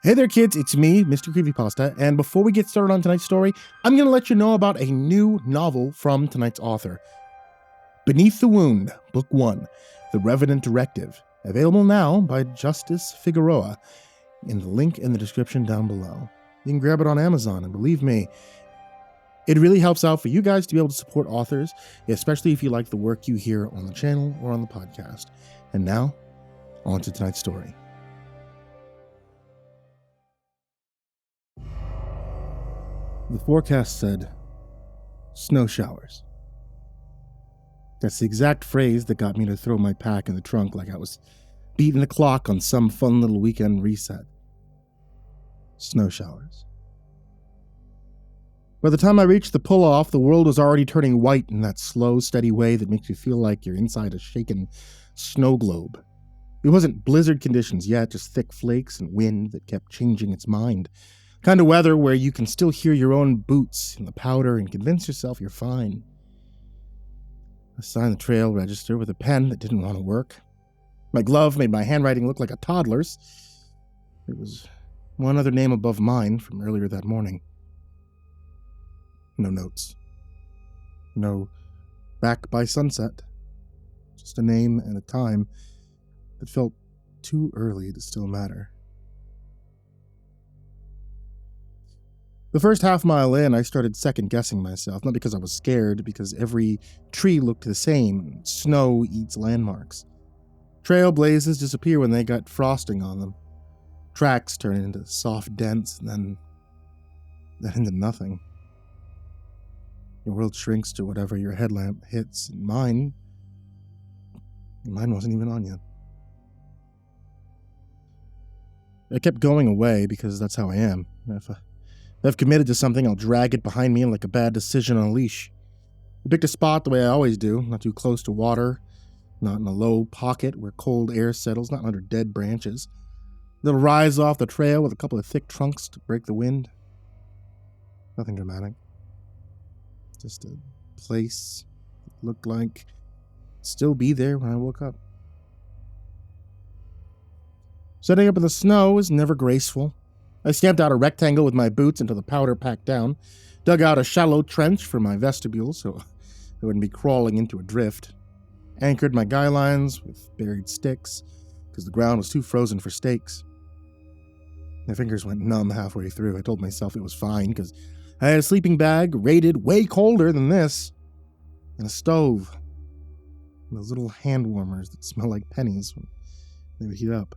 Hey there kids, it's me, MrCreepyPasta, and before we get started on tonight's story, I'm going to let you know about a new novel from tonight's author. Beneath the Wound, Book 1, The Revenant Directive, available now by Justice Figueroa, in the link in the description down below. You can grab it on Amazon, and believe me, it really helps out for you guys to be able to support authors, especially if you like the work you hear on the channel or on the podcast. And now, on to tonight's story. The forecast said, snow showers. That's the exact phrase that got me to throw my pack in the trunk like I was beating the clock on some fun little weekend reset. Snow showers. By the time I reached the pull-off, the world was already turning white in that slow, steady way that makes you feel like you're inside a shaken snow globe. It wasn't blizzard conditions yet, just thick flakes and wind that kept changing its mind. Kind of weather where you can still hear your own boots in the powder and convince yourself you're fine. I signed the trail register with a pen that didn't want to work. My glove made my handwriting look like a toddler's. There was one other name above mine from earlier that morning. No notes. No back by sunset. Just a name and a time that felt too early to still matter. The first half mile in, I started second-guessing myself, not because I was scared, because every tree looked the same. Snow eats landmarks. Trail blazes disappear when they got frosting on them. Tracks turn into soft dents, and then into nothing. Your world shrinks to whatever your headlamp hits, and mine wasn't even on yet. I kept going away because that's how I am. If I've committed to something, I'll drag it behind me like a bad decision on a leash. I picked a spot the way I always do, not too close to water, not in a low pocket where cold air settles, not under dead branches. A little rise off the trail with a couple of thick trunks to break the wind. Nothing dramatic. Just a place that looked like it'd still be there when I woke up. Setting up in the snow is never graceful. I stamped out a rectangle with my boots until the powder packed down, dug out a shallow trench for my vestibule so I wouldn't be crawling into a drift, anchored my guy lines with buried sticks because the ground was too frozen for stakes. My fingers went numb halfway through. I told myself it was fine because I had a sleeping bag rated way colder than this, and a stove, and those little hand warmers that smell like pennies when they would heat up.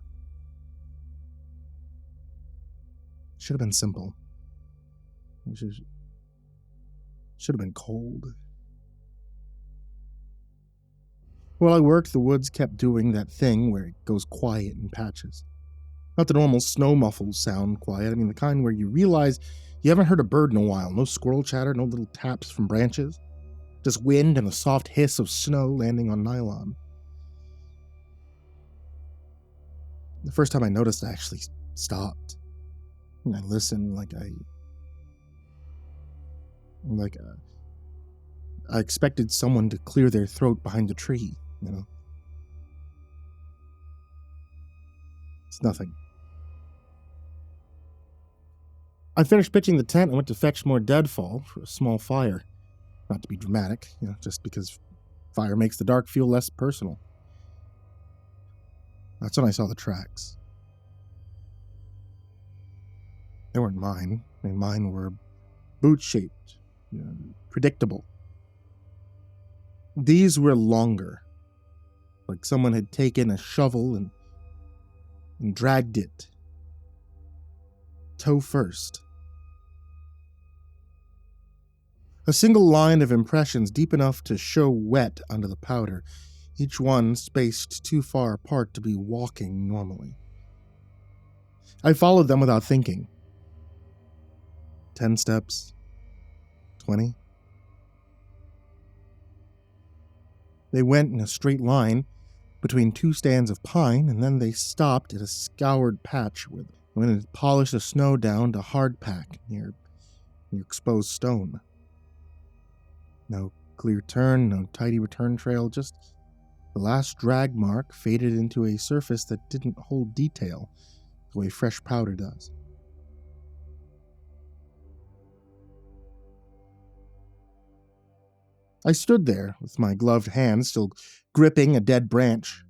Should have been simple. It should have been cold. While I worked, the woods kept doing that thing where it goes quiet in patches. Not the normal snow muffled sound quiet, I mean the kind where you realize you haven't heard a bird in a while. No squirrel chatter, no little taps from branches. Just wind and the soft hiss of snow landing on nylon. The first time I noticed, I actually stopped. And I listened I expected someone to clear their throat behind a tree, you know. It's nothing. I finished pitching the tent and went to fetch more deadfall for a small fire. Not to be dramatic, you know, just because fire makes the dark feel less personal. That's when I saw the tracks. They weren't mine. I mean, mine were boot-shaped, you know, predictable. These were longer, like someone had taken a shovel and dragged it, toe first. A single line of impressions deep enough to show wet under the powder, each one spaced too far apart to be walking normally. I followed them without thinking. 10 steps, 20. They went in a straight line between two stands of pine, and then they stopped at a scoured patch where the wind had polished the snow down to hardpack near exposed stone. No clear turn, no tidy return trail, just the last drag mark faded into a surface that didn't hold detail, the way fresh powder does. I stood there with my gloved hand still gripping a dead branch,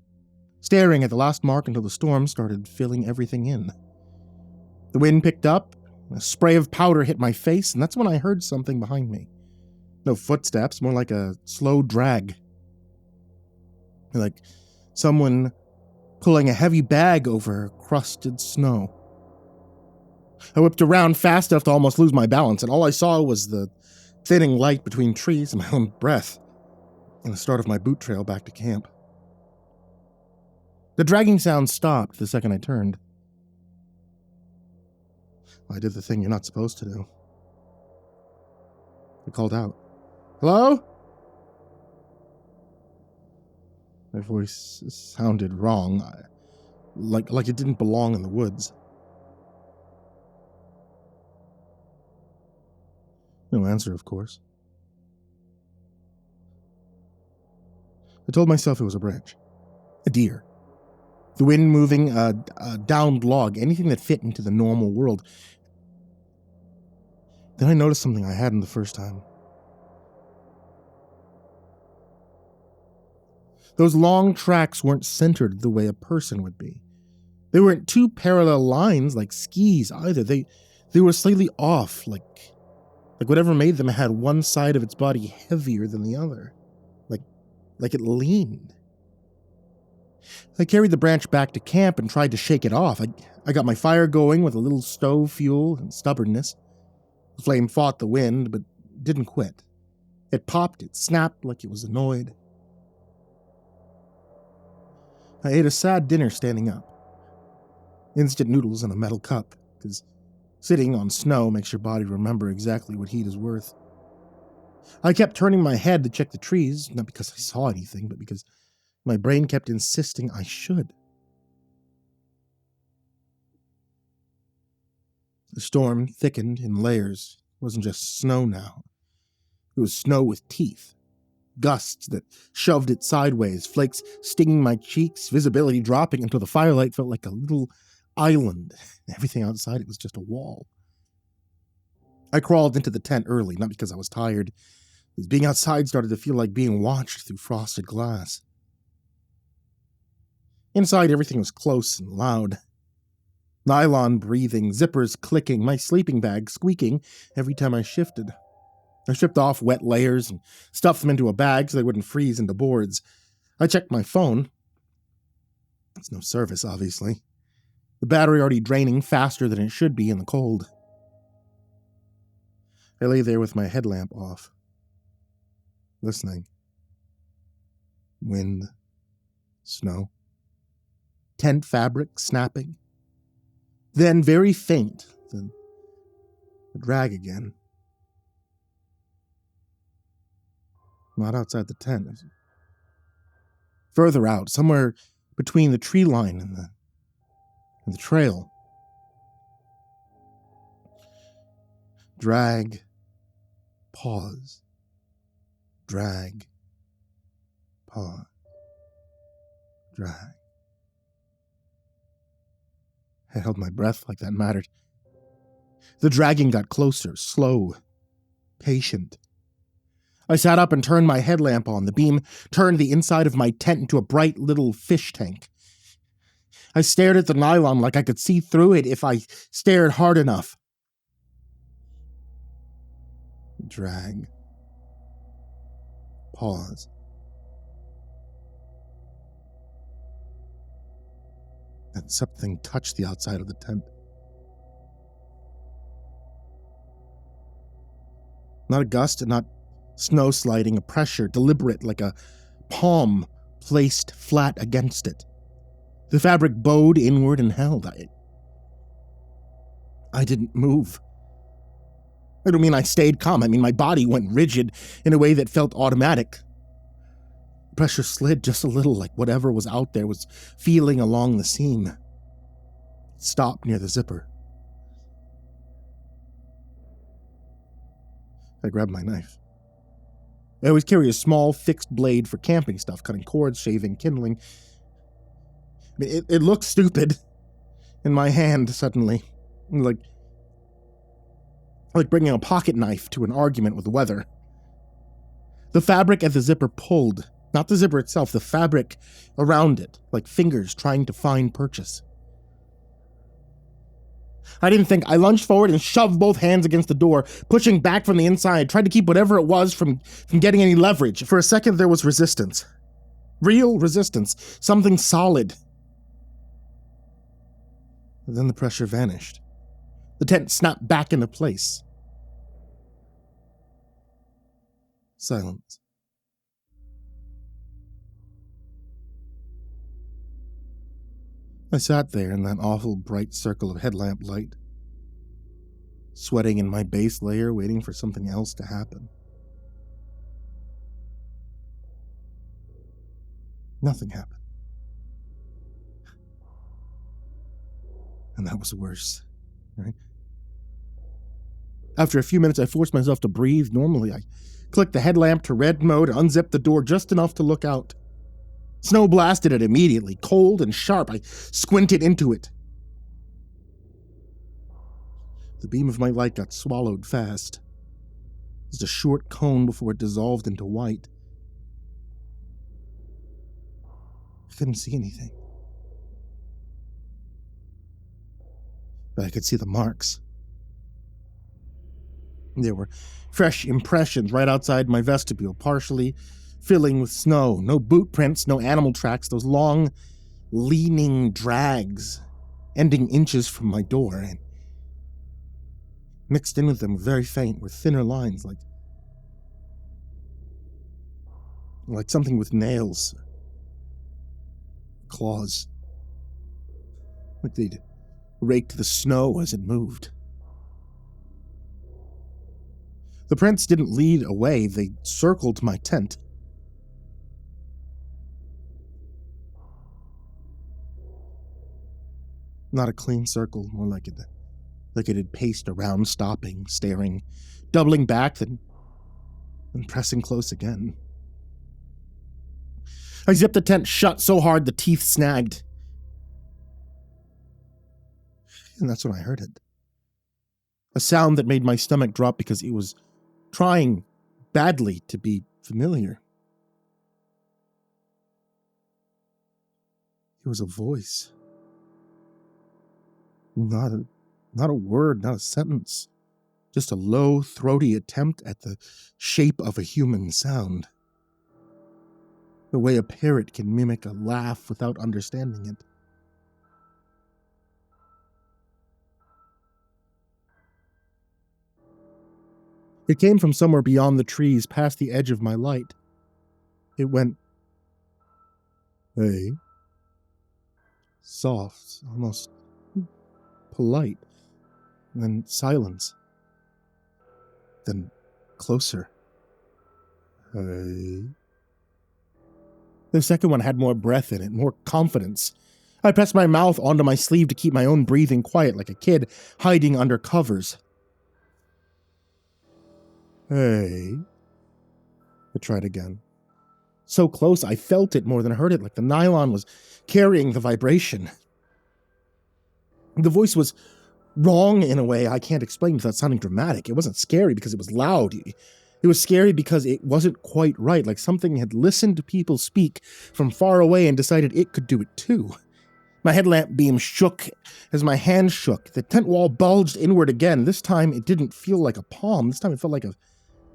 staring at the last mark until the storm started filling everything in. The wind picked up, a spray of powder hit my face, and that's when I heard something behind me. No footsteps, more like a slow drag. Like someone pulling a heavy bag over crusted snow. I whipped around fast enough to almost lose my balance, and all I saw was the thinning light between trees and my own breath, and the start of my boot trail back to camp. The dragging sound stopped the second I turned. I did the thing you're not supposed to do. I called out, "Hello?" My voice sounded wrong, like it didn't belong in the woods. No answer, of course. I told myself it was a branch. A deer. The wind moving a downed log, anything that fit into the normal world. Then I noticed something I hadn't the first time. Those long tracks weren't centered the way a person would be. They weren't two parallel lines like skis either. They were slightly off, like whatever made them had one side of its body heavier than the other. Like it leaned. I carried the branch back to camp and tried to shake it off. I got my fire going with a little stove fuel and stubbornness. The flame fought the wind, but didn't quit. It popped, it snapped like it was annoyed. I ate a sad dinner standing up. Instant noodles in a metal cup, because sitting on snow makes your body remember exactly what heat is worth. I kept turning my head to check the trees, not because I saw anything, but because my brain kept insisting I should. The storm thickened in layers. It wasn't just snow now. It was snow with teeth. Gusts that shoved it sideways, flakes stinging my cheeks, visibility dropping until the firelight felt like a little island. Everything outside it was just a wall. I crawled into the tent early, not because I was tired, because being outside started to feel like being watched through frosted glass. Inside, everything was close and loud. Nylon breathing, zippers clicking, my sleeping bag squeaking every time I shifted. I stripped off wet layers and stuffed them into a bag so they wouldn't freeze into boards. I checked my phone. It's no service, obviously. The battery already draining faster than it should be in the cold. I lay there with my headlamp off, listening. Wind, snow, tent fabric snapping. Then, very faint, the drag again. Not outside the tent. Further out, somewhere between the tree line and the trail. Drag. Pause. Drag. Pause. Drag. I held my breath like that mattered. The dragging got closer, slow, patient. I sat up and turned my headlamp on. The beam turned the inside of my tent into a bright little fish tank. I stared at the nylon like I could see through it if I stared hard enough. Drag. Pause. And something touched the outside of the tent. Not a gust, not snow sliding, a pressure, deliberate, like a palm placed flat against it. The fabric bowed inward and held. I didn't move. I don't mean I stayed calm. I mean my body went rigid in a way that felt automatic. Pressure slid just a little, like whatever was out there was feeling along the seam. It stopped near the zipper. I grabbed my knife. I always carry a small, fixed blade for camping stuff, cutting cords, shaving, kindling. It looked stupid. in my hand suddenly, like bringing a pocket knife to an argument with weather. The fabric at the zipper pulled, not the zipper itself, the fabric around it, like fingers trying to find purchase. I didn't think. I lunged forward and shoved both hands against the door, pushing back from the inside, tried to keep whatever it was from getting any leverage. For a second, there was resistance. Real resistance. Something solid. But then the pressure vanished. The tent snapped back into place. Silence. I sat there in that awful bright circle of headlamp light, sweating in my base layer, waiting for something else to happen. Nothing happened. And that was worse, right? After a few minutes, I forced myself to breathe normally. I clicked the headlamp to red mode and unzipped the door just enough to look out. Snow blasted it immediately, cold and sharp. I squinted into it. The beam of my light got swallowed fast. Just a short cone before it dissolved into white. I couldn't see anything. But I could see the marks. There were fresh impressions right outside my vestibule, partially filling with snow. No boot prints, no animal tracks, those long, leaning drags ending inches from my door, and mixed in with them, very faint, with thinner lines, like something with nails, claws, like they'd raked the snow as it moved. The prints didn't lead away, they circled my tent. Not a clean circle, more like it had paced around, stopping, staring, doubling back, then pressing close again. I zipped the tent shut so hard the teeth snagged. And that's when I heard it. A sound that made my stomach drop because it was trying badly to be familiar. It was a voice. Not a word, not a sentence. Just a low, throaty attempt at the shape of a human sound. The way a parrot can mimic a laugh without understanding it. It came from somewhere beyond the trees, past the edge of my light. It went, "Hey." Soft, almost polite. Then silence. Then closer. "Hey." The second one had more breath in it, more confidence. I pressed my mouth onto my sleeve to keep my own breathing quiet, like a kid hiding under covers. "Hey." I tried again. So close, I felt it more than heard it, like the nylon was carrying the vibration. The voice was wrong in a way I can't explain without sounding dramatic. It wasn't scary because it was loud. It was scary because it wasn't quite right, like something had listened to people speak from far away and decided it could do it too. My headlamp beam shook as my hand shook. The tent wall bulged inward again. This time it didn't feel like a palm. This time it felt like a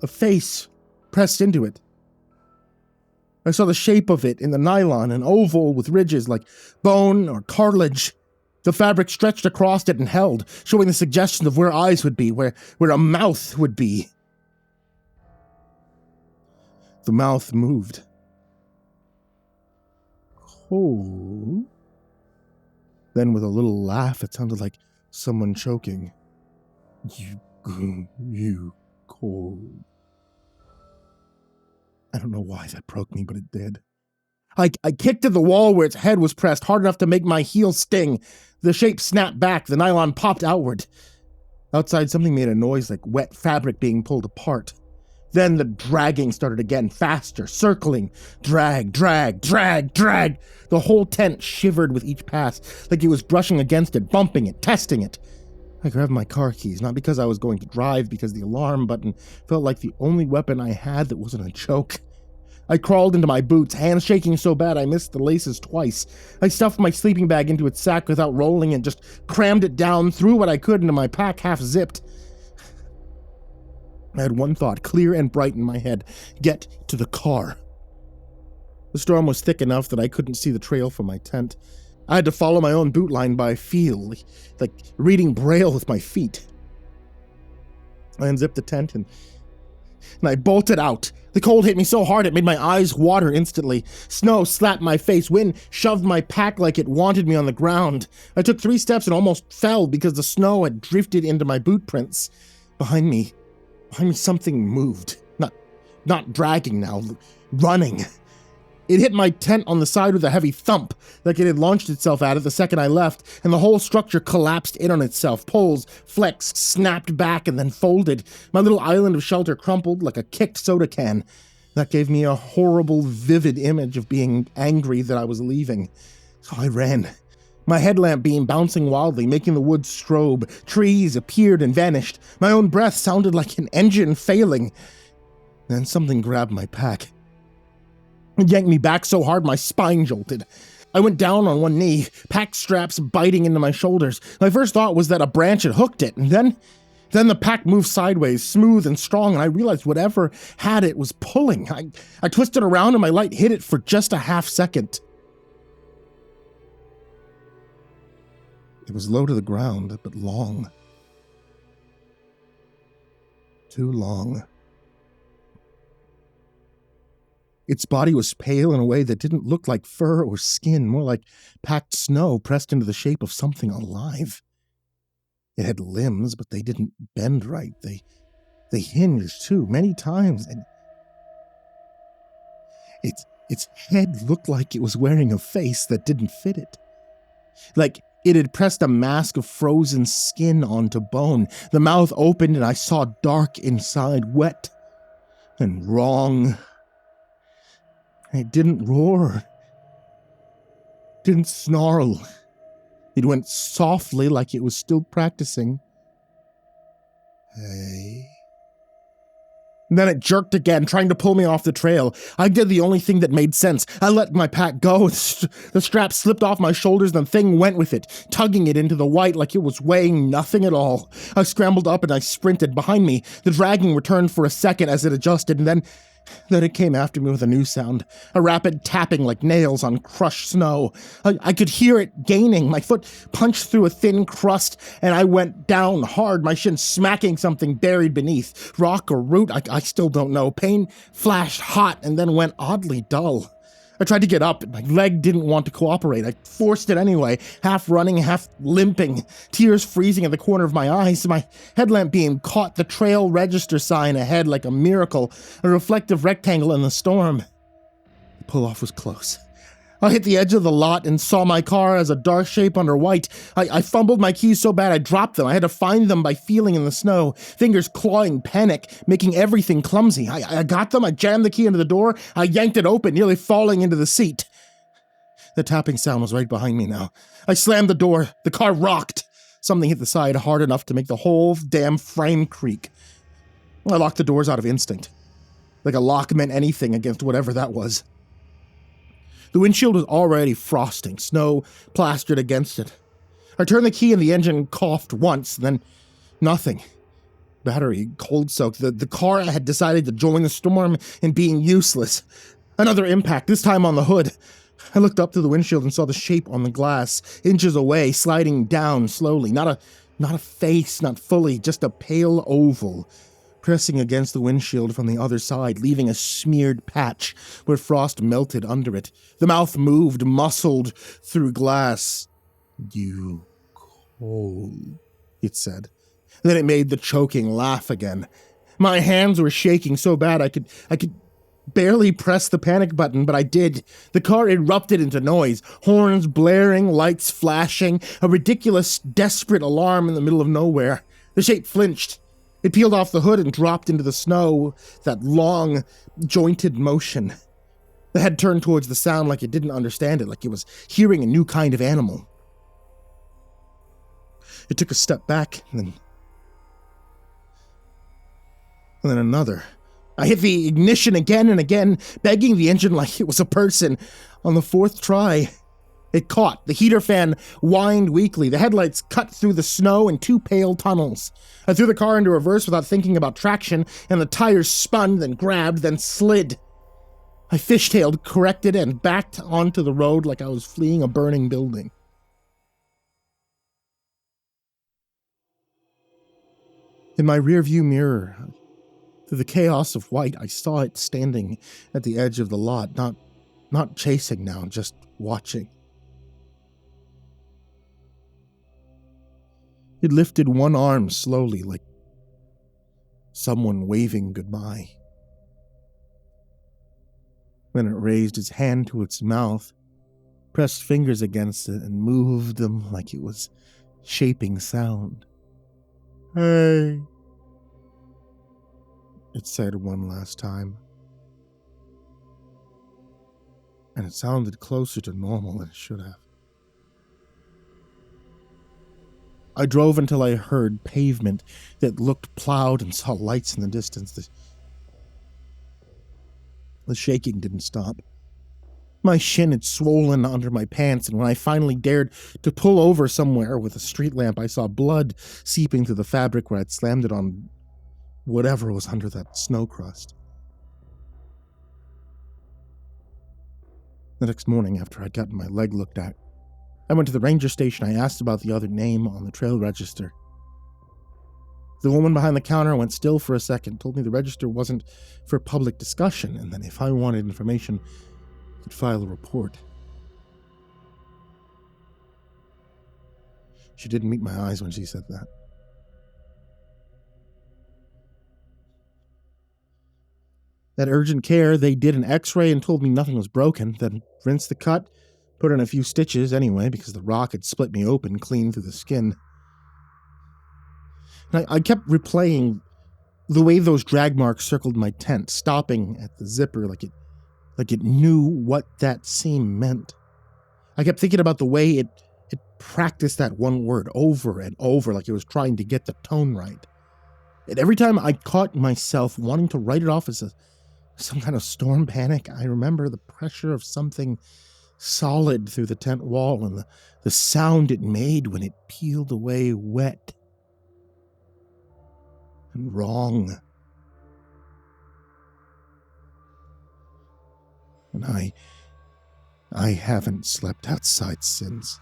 face pressed into it. I saw the shape of it in the nylon, an oval with ridges like bone or cartilage. The fabric stretched across it and held, showing the suggestion of where eyes would be, where a mouth would be. The mouth moved. Cold. Then with a little laugh, it sounded like someone choking. You cold. I don't know why that broke me, but it did. I kicked at the wall where its head was pressed, hard enough to make my heel sting. The shape snapped back, the nylon popped outward. Outside, something made a noise like wet fabric being pulled apart. Then the dragging started again, faster, circling, drag, drag, drag, drag. The whole tent shivered with each pass, like it was brushing against it, bumping it, testing it. I grabbed my car keys, not because I was going to drive, because the alarm button felt like the only weapon I had that wasn't a joke. I crawled into my boots, hands shaking so bad I missed the laces twice. I stuffed my sleeping bag into its sack without rolling and just crammed it down, threw what I could into my pack half-zipped. I had one thought, clear and bright in my head: get to the car. The storm was thick enough that I couldn't see the trail from my tent. I had to follow my own boot line by feel, like reading Braille with my feet. I unzipped the tent and I bolted out. The cold hit me so hard it made my eyes water instantly. Snow slapped my face. Wind shoved my pack like it wanted me on the ground. I took 3 steps and almost fell because the snow had drifted into my boot prints. Behind me something moved. Not dragging now, running. It hit my tent on the side with a heavy thump, like it had launched itself at it the second I left, and the whole structure collapsed in on itself. Poles flexed, snapped back, and then folded. My little island of shelter crumpled like a kicked soda can. That gave me a horrible, vivid image of being angry that I was leaving. So I ran. My headlamp beam bouncing wildly, making the woods strobe. Trees appeared and vanished. My own breath sounded like an engine failing. Then something grabbed my pack. It yanked me back so hard my spine jolted. I went down on one knee, pack straps biting into my shoulders. My first thought was that a branch had hooked it, and then the pack moved sideways, smooth and strong, and I realized whatever had it was pulling. I twisted around and my light hit it for just a half second. It was low to the ground, but long. Too long. Its body was pale in a way that didn't look like fur or skin, more like packed snow pressed into the shape of something alive. It had limbs, but they didn't bend right. They hinged, too, many times, and its head looked like it was wearing a face that didn't fit it. Like it had pressed a mask of frozen skin onto bone. The mouth opened and I saw dark inside, wet and wrong. It didn't roar, didn't snarl. It went softly like it was still practicing. Hey. And then it jerked again, trying to pull me off the trail. I did the only thing that made sense. I let my pack go. The strap slipped off my shoulders and the thing went with it, tugging it into the white like it was weighing nothing at all. I scrambled up and I sprinted. Behind me, the dragging returned for a second as it adjusted, and then it came after me with a new sound, a rapid tapping like nails on crushed snow. I could hear it gaining. My foot punched through a thin crust, and I went down hard, my shin smacking something buried beneath. Rock or root, I still don't know. Pain flashed hot and then went oddly dull. I tried to get up, but my leg didn't want to cooperate. I forced it anyway, half running, half limping, tears freezing at the corner of my eyes. My headlamp beam caught the trail register sign ahead like a miracle, a reflective rectangle in the storm. The pull-off was close. I hit the edge of the lot and saw my car as a dark shape under white. I fumbled my keys so bad I dropped them. I had to find them by feeling in the snow, fingers clawing, panic, making everything clumsy. I got them, I jammed the key into the door, I yanked it open, nearly falling into the seat. The tapping sound was right behind me now. I slammed the door, the car rocked. Something hit the side hard enough to make the whole damn frame creak. I locked the doors out of instinct, like a lock meant anything against whatever that was. The windshield was already frosting, snow plastered against it. I turned the key and the engine coughed once, then nothing. Battery cold-soaked. The car had decided to join the storm in being useless. Another impact, this time on the hood. I looked up to the windshield and saw the shape on the glass, inches away, sliding down slowly. Not a face, not fully, just a pale oval, pressing against the windshield from the other side, leaving a smeared patch where frost melted under it. The mouth moved, muscled through glass. "You cold," it said. Then it made the choking laugh again. My hands were shaking so bad I could barely press the panic button, but I did. The car erupted into noise, horns blaring, lights flashing, a ridiculous, desperate alarm in the middle of nowhere. The shape flinched, It peeled off the hood and dropped into the snow, that long, jointed motion. The head turned towards the sound like it didn't understand it, like it was hearing a new kind of animal. It took a step back, and then another. I hit the ignition again and again, begging the engine like it was a person. On the 4th try, it caught. The heater fan whined weakly. The headlights cut through the snow in 2 pale tunnels. I threw the car into reverse without thinking about traction, and the tires spun, then grabbed, then slid. I fishtailed, corrected, and backed onto the road like I was fleeing a burning building. In my rearview mirror, through the chaos of white, I saw it standing at the edge of the lot, not chasing now, just watching. It lifted one arm slowly, like someone waving goodbye. Then it raised its hand to its mouth, pressed fingers against it, and moved them like it was shaping sound. "Hey," it said one last time. And it sounded closer to normal than it should have. I drove until I heard pavement that looked plowed and saw lights in the distance. The shaking didn't stop. My shin had swollen under my pants, and when I finally dared to pull over somewhere with a street lamp, I saw blood seeping through the fabric where I'd slammed it on whatever was under that snow crust. The next morning, after I'd gotten my leg looked at, I went to the ranger station. I asked about the other name on the trail register. The woman behind the counter went still for a second, told me the register wasn't for public discussion, and that if I wanted information, I could file a report. She didn't meet my eyes when she said that. At urgent care, they did an x-ray and told me nothing was broken, then rinsed the cut, put in a few stitches anyway, because the rock had split me open clean through the skin. And I kept replaying the way those drag marks circled my tent, stopping at the zipper like it knew what that seam meant. I kept thinking about the way it practiced that one word over and over, like it was trying to get the tone right. And every time I caught myself wanting to write it off as some kind of storm panic, I remember the pressure of something solid through the tent wall and the sound it made when it peeled away wet and wrong. And I haven't slept outside since.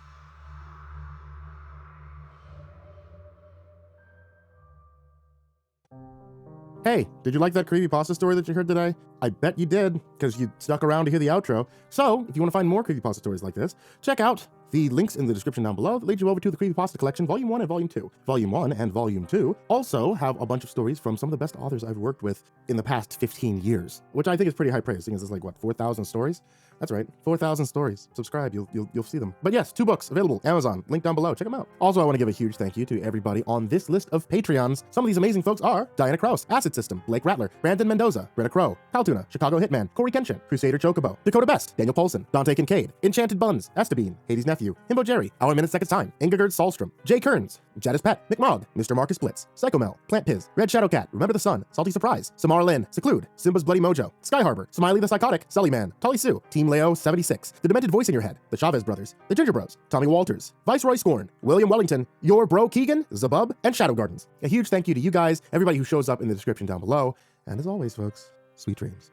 Hey, did you like that creepypasta story that you heard today? I bet you did, because you stuck around to hear the outro. So, if you want to find more creepypasta stories like this, check out the links in the description down below that lead you over to the Creepypasta Collection, Volume 1 and Volume 2. Volume 1 and Volume 2 also have a bunch of stories from some of the best authors I've worked with in the past 15 years, which I think is pretty high praise, seeing as it's like, what, 4,000 stories? That's right, 4,000 stories. Subscribe, you'll see them. But yes, 2 books available, Amazon, link down below, check them out. Also, I want to give a huge thank you to everybody on this list of Patreons. Some of these amazing folks are Diana Kraus, AcidSystem, Blake Rattler, Brandon Mendoza, Brenna, Caltuna, ChicagoHitman, CoryxKenshin, CrusaderChocobo, Dakota Best, Daniel Poulsen, Dante Kinkade, Enchanted Buns, Estebean, Hades' Nephew, Himbo Jerry, Our Minute Second Time, Ingegerd Solstrom, Jay Kearns, Jadis Pet, McMog, Mr. Marcus Blitz, Psychomel, Plant Piz, Red Shadow Cat, Remember the Sun, Salty Surprise, Samara Lynn, Seclude, Simba's Bloody Mojo, Sky Harbor, Smiley the Psychotic, Sully Man, Tolly Sue, Team Leo 76, The Demented Voice in Your Head, The Chavez Brothers, The Ginger Bros, Tommy Walters, Viceroy Scorn, William Wellington, Your Bro Keegan, Zabub, and Shadow Gardens. A huge thank you to you guys, everybody who shows up in the description down below, and as always, folks, sweet dreams.